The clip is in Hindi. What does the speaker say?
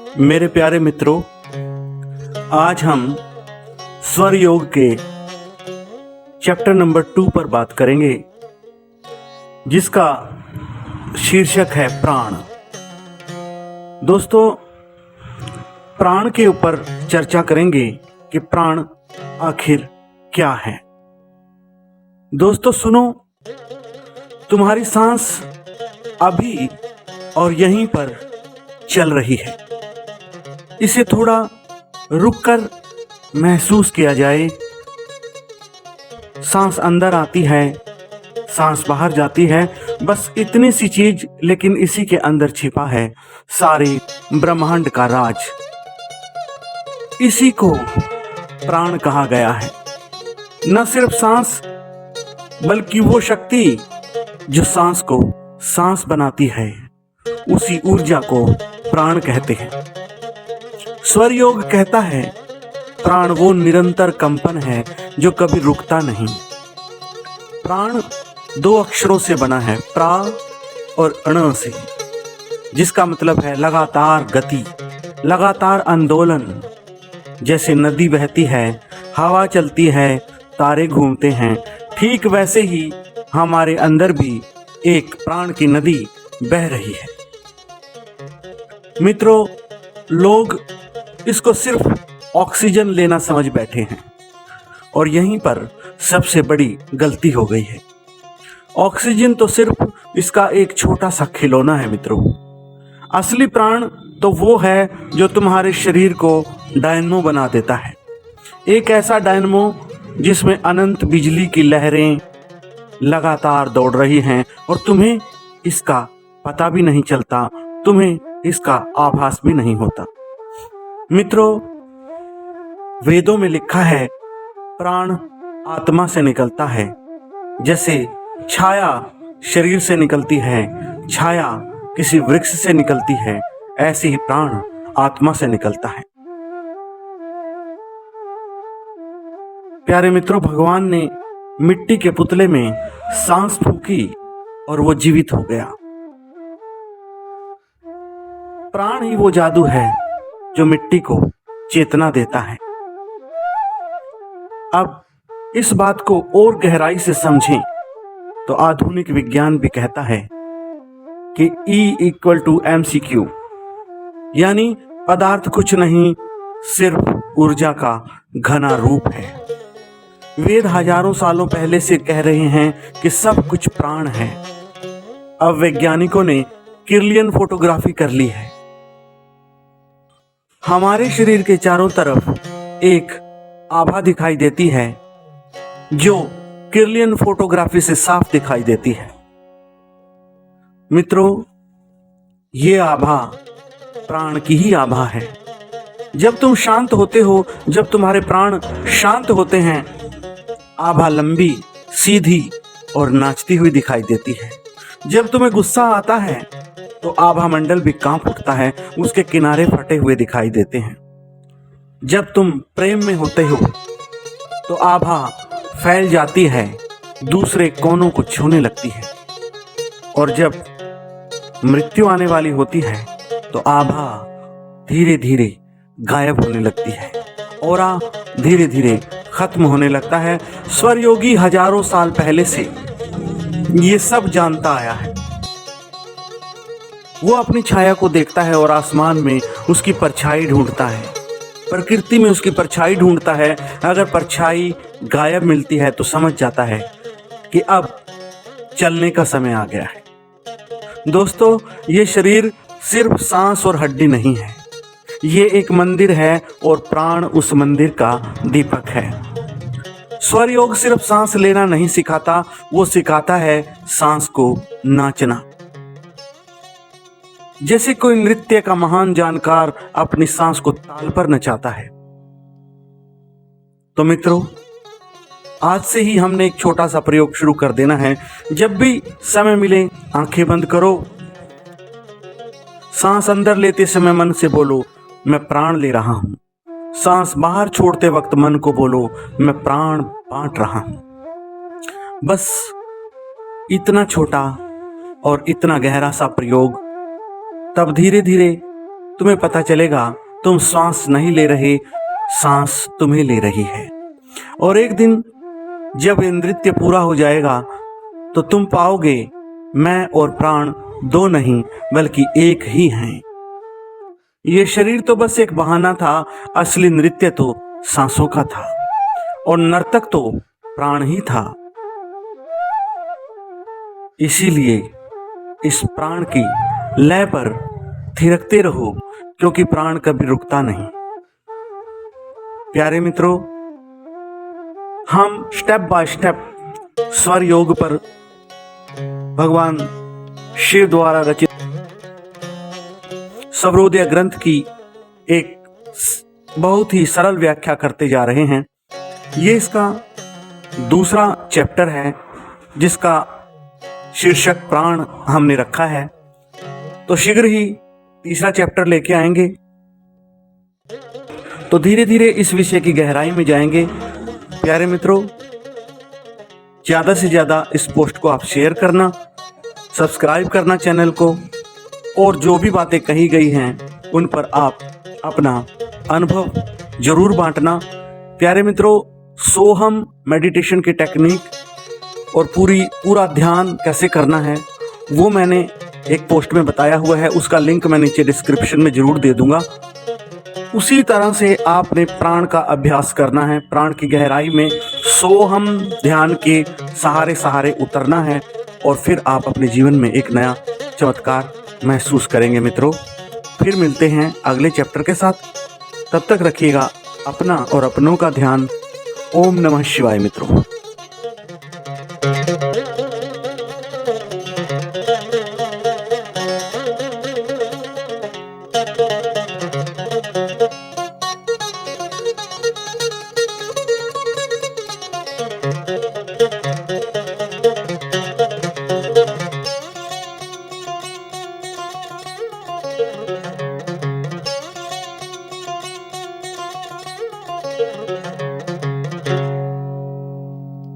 मेरे प्यारे मित्रों, आज हम स्वर योग के चैप्टर नंबर 2 पर बात करेंगे, जिसका शीर्षक है प्राण। दोस्तों, प्राण के ऊपर चर्चा करेंगे कि प्राण आखिर क्या है। दोस्तों सुनो, तुम्हारी सांस अभी और यहीं पर चल रही है। इसे थोड़ा रुककर महसूस किया जाए। सांस अंदर आती है, सांस बाहर जाती है, बस इतनी सी चीज, लेकिन इसी के अंदर छिपा है सारे ब्रह्मांड का राज। इसी को प्राण कहा गया है। न सिर्फ सांस, बल्कि वो शक्ति जो सांस को सांस बनाती है, उसी ऊर्जा को प्राण कहते हैं। स्वर योग कहता है प्राण वो निरंतर कंपन है जो कभी रुकता नहीं। प्राण 2 अक्षरों से बना है, प्रा और अण से, जिसका मतलब है लगातार गति, लगातार आंदोलन। जैसे नदी बहती है, हवा चलती है, तारे घूमते हैं, ठीक वैसे ही हमारे अंदर भी एक प्राण की नदी बह रही है। मित्रों, लोग इसको सिर्फ ऑक्सीजन लेना समझ बैठे हैं और यहीं पर सबसे बड़ी गलती हो गई है। ऑक्सीजन तो सिर्फ इसका एक छोटा सा खिलौना है मित्रों। असली प्राण तो वो है जो तुम्हारे शरीर को डायनमो बना देता है। एक ऐसा डायनमो जिसमें अनंत बिजली की लहरें लगातार दौड़ रही हैं और तुम्हें इसका पता भी नहीं चलता, तुम्हें इसका आभास भी नहीं होता। मित्रों, वेदों में लिखा है प्राण आत्मा से निकलता है। जैसे छाया शरीर से निकलती है, छाया किसी वृक्ष से निकलती है, ऐसे ही प्राण आत्मा से निकलता है। प्यारे मित्रों, भगवान ने मिट्टी के पुतले में सांस फूंकी और वो जीवित हो गया। प्राण ही वो जादू है जो मिट्टी को चेतना देता है। अब इस बात को और गहराई से समझें तो आधुनिक विज्ञान भी कहता है कि E=mc3, यानी पदार्थ कुछ नहीं, सिर्फ ऊर्जा का घना रूप है। वेद हजारों सालों पहले से कह रहे हैं कि सब कुछ प्राण है। अब वैज्ञानिकों ने किर्लियन फोटोग्राफी कर ली है। हमारे शरीर के चारों तरफ एक आभा दिखाई देती है जो किर्लियन फोटोग्राफी से साफ दिखाई देती है। मित्रों, ये आभा प्राण की ही आभा है। जब तुम शांत होते हो, जब तुम्हारे प्राण शांत होते हैं, आभा लंबी, सीधी और नाचती हुई दिखाई देती है। जब तुम्हें गुस्सा आता है तो आभा मंडल भी कांप उठता है, उसके किनारे फटे हुए दिखाई देते हैं। जब तुम प्रेम में होते हो तो आभा फैल जाती है, दूसरे कोनों को छूने लगती है। और जब मृत्यु आने वाली होती है तो आभा धीरे धीरे गायब होने लगती है, ऑरा धीरे धीरे खत्म होने लगता है। स्वर योगी हजारों साल पहले से ये सब जानता आया है। वो अपनी छाया को देखता है और आसमान में उसकी परछाई ढूंढता है, प्रकृति में उसकी परछाई ढूंढता है। अगर परछाई गायब मिलती है तो समझ जाता है कि अब चलने का समय आ गया है। दोस्तों, ये शरीर सिर्फ सांस और हड्डी नहीं है, ये एक मंदिर है और प्राण उस मंदिर का दीपक है। स्वर योग सिर्फ सांस लेना नहीं सिखाता, वो सिखाता है सांस को नाचना। जैसे कोई नृत्य का महान जानकार अपनी सांस को ताल पर नचाता है। तो मित्रों, आज से ही हमने एक छोटा सा प्रयोग शुरू कर देना है। जब भी समय मिले, आंखें बंद करो, सांस अंदर लेते समय मन से बोलो, मैं प्राण ले रहा हूं। सांस बाहर छोड़ते वक्त मन को बोलो, मैं प्राण बांट रहा हूं। बस इतना छोटा और इतना गहरा सा प्रयोग, तब धीरे धीरे तुम्हें पता चलेगा तुम सांस नहीं ले रहे, सांस तुम्हें ले रही है। और एक दिन जब ये नृत्य पूरा हो जाएगा तो तुम पाओगे मैं और प्राण दो नहीं बल्कि एक ही हैं। ये शरीर तो बस एक बहाना था, असली नृत्य तो सांसों का था और नर्तक तो प्राण ही था। इसीलिए इस प्राण की लय पर थिरकते रहो, क्योंकि प्राण कभी रुकता नहीं। प्यारे मित्रों, हम स्टेप बाय स्टेप स्वर योग पर भगवान शिव द्वारा रचित स्वरोदय ग्रंथ की एक बहुत ही सरल व्याख्या करते जा रहे हैं। ये इसका दूसरा चैप्टर है जिसका शीर्षक प्राण हमने रखा है। तो शीघ्र ही तीसरा चैप्टर लेके आएंगे, तो धीरे धीरे इस विषय की गहराई में जाएंगे। प्यारे मित्रों, ज्यादा से ज्यादा इस पोस्ट को आप शेयर करना, सब्सक्राइब करना चैनल को, और जो भी बातें कही गई हैं उन पर आप अपना अनुभव जरूर बांटना। प्यारे मित्रों, सोहम मेडिटेशन की टेक्निक और पूरा ध्यान कैसे करना है वो मैंने एक पोस्ट में बताया हुआ है, उसका लिंक मैं नीचे डिस्क्रिप्शन में जरूर दे दूंगा। उसी तरह से आपने प्राण का अभ्यास करना है, प्राण की गहराई में सोहम ध्यान के सहारे सहारे उतरना है, और फिर आप अपने जीवन में एक नया चमत्कार महसूस करेंगे। मित्रों, फिर मिलते हैं अगले चैप्टर के साथ। तब तक रखिएगा अपना और अपनों का ध्यान। ओम नमः शिवाय मित्रों।